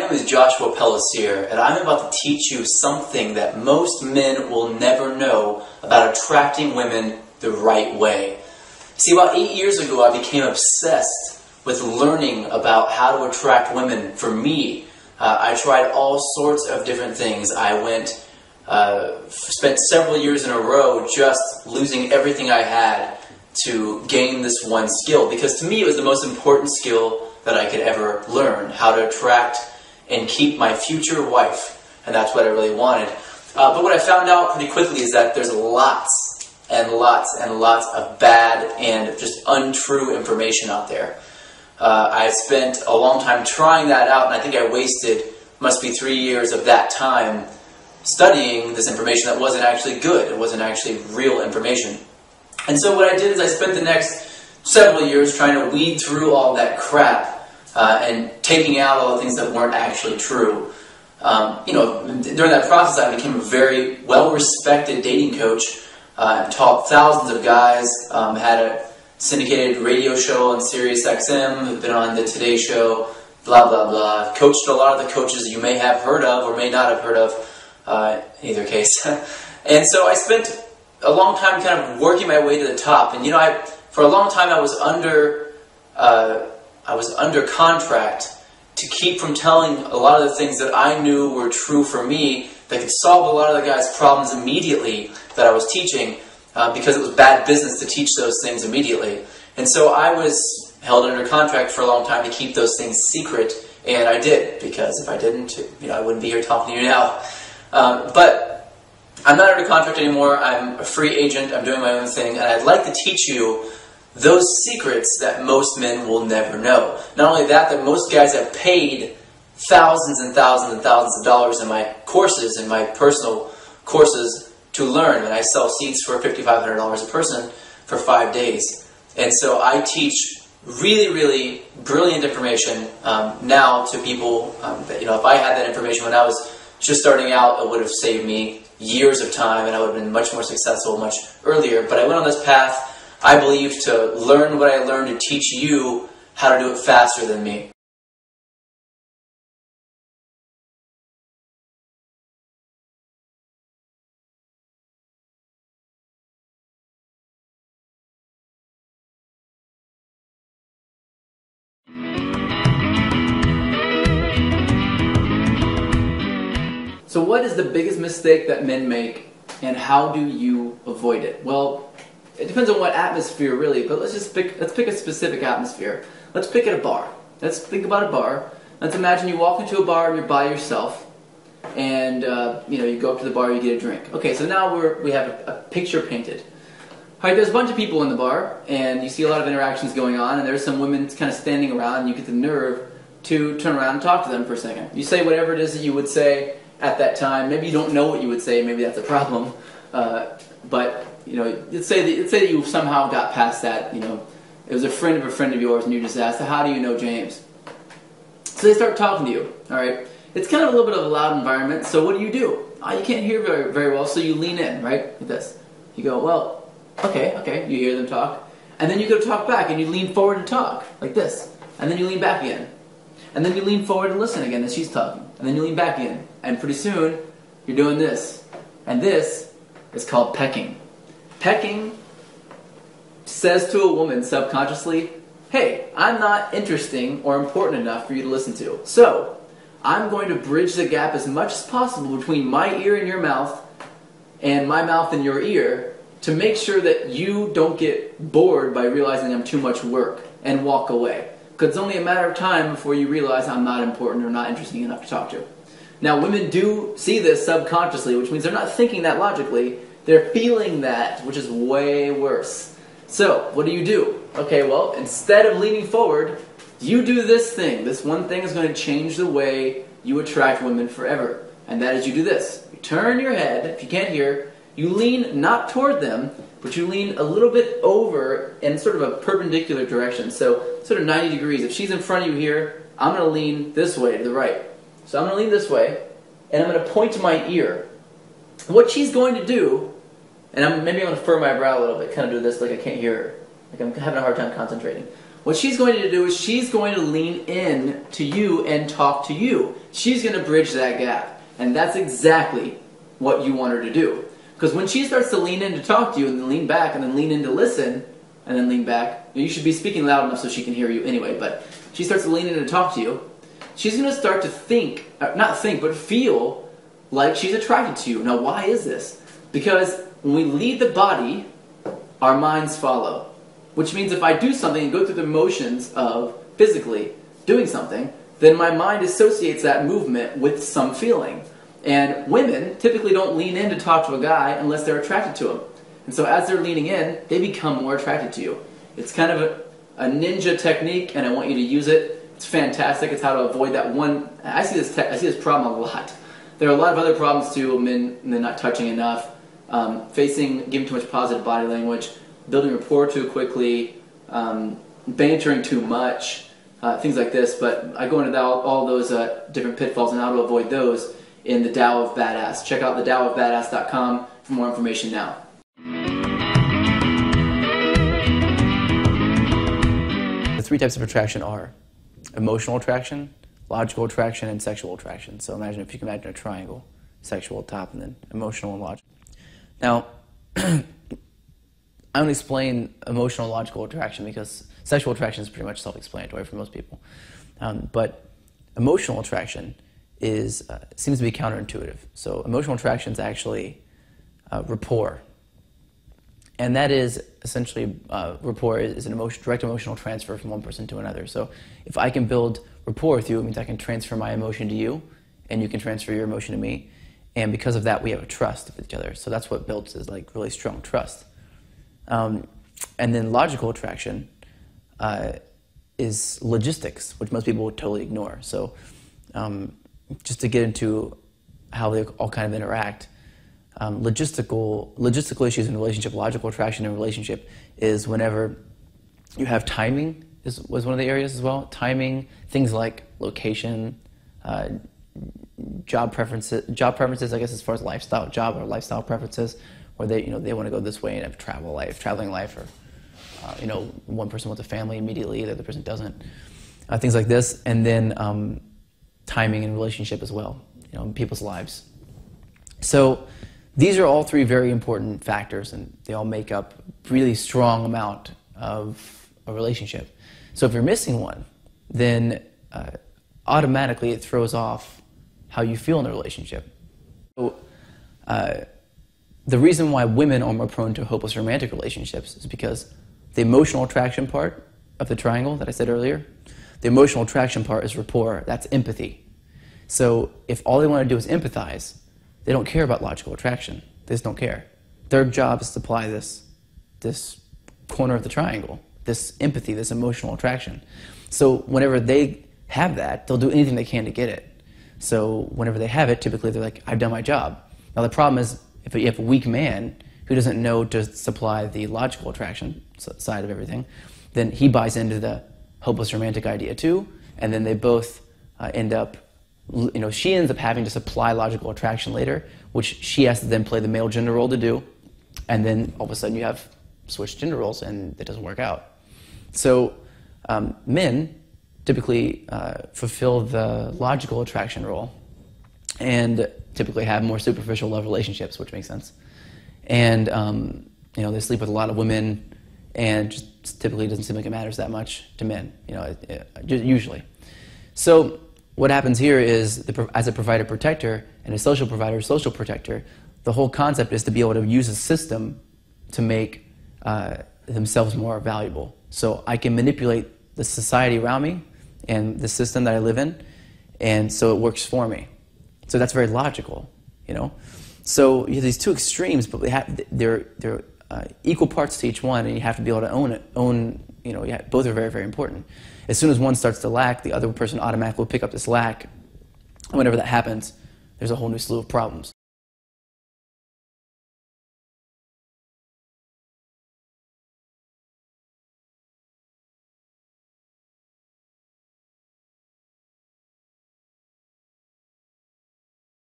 name is Joshua Pellissier, and I'm about to teach you something that most men will never know about attracting women the right way. See, about 8 years ago, I became obsessed with learning about how to attract women. For me, I tried all sorts of different things. I spent several years in a row just losing everything I had to gain this one skill, because to me it was the most important skill that I could ever learn, how to attract and keep my future wife, and that's what I really wanted. But what I found out pretty quickly is that there's lots and lots and lots of bad and just untrue information out there. I spent a long time trying that out, and I think I wasted, must be 3 years of that time studying this information that wasn't actually good. It wasn't actually real information. And so what I did is I spent the next several years trying to weed through all that crap and taking out all the things that weren't actually true. During that process, I became a very well-respected dating coach. Taught thousands of guys, had a syndicated radio show on Sirius XM, been on the Today Show, blah, blah, blah. Coached a lot of the coaches you may have heard of or may not have heard of, in either case. And so I spent a long time kind of working my way to the top. And for a long time I was under contract to keep from telling a lot of the things that I knew were true for me that could solve a lot of the guys' problems immediately that I was teaching, because it was bad business to teach those things immediately. And so I was held under contract for a long time to keep those things secret, and I did, because if I didn't, I wouldn't be here talking to you now. But I'm not under contract anymore. I'm a free agent. I'm doing my own thing, and I'd like to teach you those secrets that most men will never know. Not only that most guys have paid thousands and thousands and thousands of dollars in my courses, in my personal courses, to learn. And I sell seats for $5,500 a person for 5 days. And so I teach really, really brilliant information now to people that, if I had that information when I was just starting out, it would have saved me years of time, and I would have been much more successful much earlier. But I went on this path, I believe, to learn what I learned to teach you how to do it faster than me. So what is the biggest mistake that men make, and how do you avoid it? Well, it depends on what atmosphere, really, but let's pick a specific atmosphere. Let's pick at a bar. Let's think about a bar. Let's imagine you walk into a bar and you're by yourself, and you go up to the bar, you get a drink. Okay, so now we have a picture painted. All right, there's a bunch of people in the bar, and you see a lot of interactions going on, and there's some women kind of standing around, and you get the nerve to turn around and talk to them for a second. You say whatever it is that you would say at that time. Maybe you don't know what you would say, maybe that's a problem, but let's say that you somehow got past that. It was a friend of yours, and you just asked, "How do you know James?" So they start talking to you. All right, it's kind of a little bit of a loud environment. So what do? You can't hear very well, so you lean in, right, like this. You go, "Well, okay." You hear them talk, and then you go talk back, and you lean forward and talk like this, and then you lean back again, and then you lean forward and listen again as she's talking, and then you lean back again, and pretty soon you're doing this, and this is called pecking. Pecking says to a woman subconsciously, "Hey, I'm not interesting or important enough for you to listen to. So, I'm going to bridge the gap as much as possible between my ear and your mouth and my mouth and your ear to make sure that you don't get bored by realizing I'm too much work and walk away. Because it's only a matter of time before you realize I'm not important or not interesting enough to talk to." Now, women do see this subconsciously, which means they're not thinking that logically. They're feeling that, which is way worse. So, what do? Okay, well, instead of leaning forward, you do this thing. This one thing is going to change the way you attract women forever. And that is you do this. You turn your head, if you can't hear, you lean not toward them, but you lean a little bit over in sort of a perpendicular direction. So, sort of 90 degrees. If she's in front of you here, I'm going to lean this way to the right. So I'm going to lean this way, and I'm going to point to my ear. What she's going to do, and maybe I'm going to furrow my brow a little bit, kind of do this like I can't hear her, like I'm having a hard time concentrating. What she's going to do is she's going to lean in to you and talk to you. She's going to bridge that gap. And that's exactly what you want her to do. Because when she starts to lean in to talk to you and then lean back and then lean in to listen and then lean back, you should be speaking loud enough so she can hear you anyway, but she starts to lean in to talk to you, she's going to start to think, not think, but feel like she's attracted to you. Now, why is this? Because when we lead the body, our minds follow. Which means if I do something and go through the motions of physically doing something, then my mind associates that movement with some feeling. And women typically don't lean in to talk to a guy unless they're attracted to him. And so as they're leaning in, they become more attracted to you. It's kind of a ninja technique, and I want you to use it. It's fantastic. It's how to avoid that one. I see this problem a lot. There are a lot of other problems too. Men not touching enough, giving too much positive body language, building rapport too quickly, bantering too much, things like this. But I go into all those different pitfalls and how to avoid those in the Tao of Badass. Check out thedaoofbadass.com for more information now. The three types of attraction are emotional attraction, logical attraction, and sexual attraction. So if you can imagine a triangle, sexual at top and then emotional and logical. Now, I only explain emotional and logical attraction because sexual attraction is pretty much self-explanatory for most people. But emotional attraction seems to be counterintuitive. So emotional attraction is actually rapport. And that is essentially, rapport is an direct emotional transfer from one person to another. So if I can build rapport with you, it means I can transfer my emotion to you, and you can transfer your emotion to me. And because of that, we have a trust with each other. So that's what builds is like really strong trust. And then logical attraction is logistics, which most people would totally ignore. So just to get into how they all kind of interact, logistical issues in a relationship, logical attraction in a relationship is whenever you have timing was one of the areas as well. Timing, things like location, job preferences, I guess as far as job or lifestyle preferences, where they want to go this way and have traveling life, or one person wants a family immediately, the other person doesn't. Things like this, and then timing in relationship as well, in people's lives. So these are all three very important factors, and they all make up a really strong amount of a relationship. So if you're missing one, then automatically it throws off how you feel in the relationship. So, the reason why women are more prone to hopeless romantic relationships is because the emotional attraction part of the triangle that I said earlier, the emotional attraction part is rapport, that's empathy. So if all they want to do is empathize, they don't care about logical attraction. They just don't care. Their job is to supply this corner of the triangle, this empathy, this emotional attraction. So whenever they have that, they'll do anything they can to get it. So whenever they have it, typically they're like, I've done my job. Now the problem is, if you have a weak man who doesn't know to supply the logical attraction side of everything, then he buys into the hopeless romantic idea too, and then they both end up, she ends up having to supply logical attraction later, which she has to then play the male gender role to do, and then all of a sudden you have switched gender roles and it doesn't work out. So men typically fulfill the logical attraction role and typically have more superficial love relationships, which makes sense. And they sleep with a lot of women, and just typically doesn't seem like it matters that much to men, usually. So what happens here is, as a provider protector and a social provider social protector, the whole concept is to be able to use a system to make themselves more valuable. So I can manipulate the society around me and the system that I live in, and so it works for me. So that's very logical, So you have these two extremes, but they're equal parts to each one, and you have to be able to both are very, very important. As soon as one starts to lack, the other person automatically will pick up this lack. And whenever that happens, there's a whole new slew of problems.